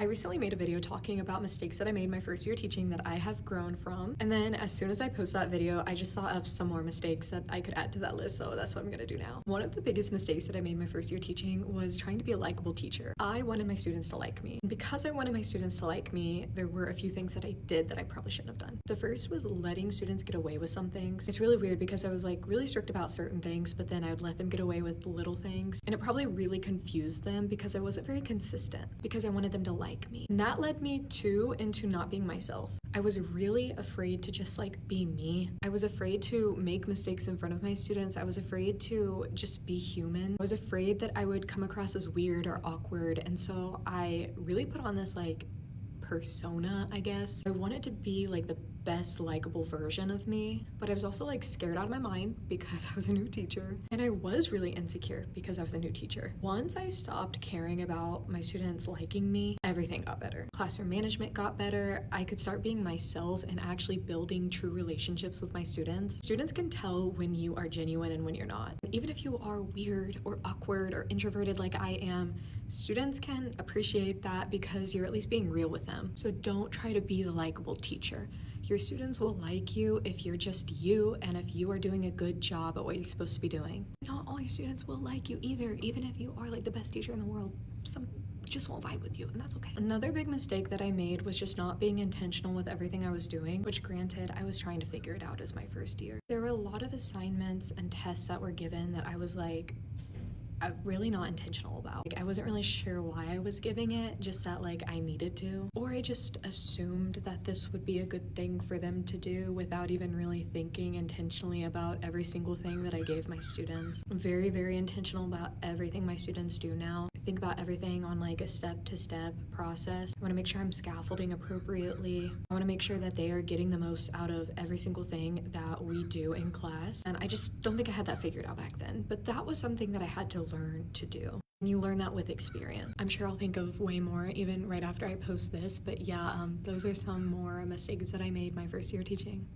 I recently made a video talking about mistakes that I made my first year teaching that I have grown from. And then as soon as I post that video, I just thought of some more mistakes that I could add to that list. So that's what I'm gonna do now. One of the biggest mistakes that I made my first year teaching was trying to be a likable teacher. I wanted my students to like me. And because I wanted my students to like me, there were a few things that I did that I probably shouldn't have done. The first was letting students get away with some things. It's really weird because I was like really strict about certain things, but then I would let them get away with little things. And it probably really confused them because I wasn't very consistent because I wanted them to like me. And that led me into not being myself. I was really afraid to just like be me. I was afraid to make mistakes in front of my students. I was afraid to just be human. I was afraid that I would come across as weird or awkward. And so I really put on this like persona, I guess. I wanted to be like the best likable version of me, but I was also like scared out of my mind because I was a new teacher, and I was really insecure because I was a new teacher. Once I stopped caring about my students liking me, everything got better. Classroom management got better. I could start being myself and actually building true relationships with my students. Students can tell when you are genuine and when you're not. Even if you are weird or awkward or introverted like I am, students can appreciate that because you're at least being real with them. So don't try to be the likable teacher. Your students will like you if you're just you and if you are doing a good job at what you're supposed to be doing. Not all your students will like you either, even if you are like the best teacher in the world. Some just won't vibe with you, and that's okay. Another big mistake that I made was just not being intentional with everything I was doing, which granted, I was trying to figure it out as my first year. There were a lot of assignments and tests that were given that I was like, I'm really not intentional about. Like, I wasn't really sure why I was giving it, just that like I needed to. Or I just assumed that this would be a good thing for them to do without even really thinking intentionally about every single thing that I gave my students. I'm very, very intentional about everything my students do now. I think about everything on like a step-to-step process. I want to make sure I'm scaffolding appropriately. I want to make sure that they are getting the most out of every single thing that we do in class. And I just don't think I had that figured out back then. But that was something that I had to learn to do. And you learn that with experience. I'm sure I'll think of way more even right after I post this. But yeah, those are some more mistakes that I made my first year teaching.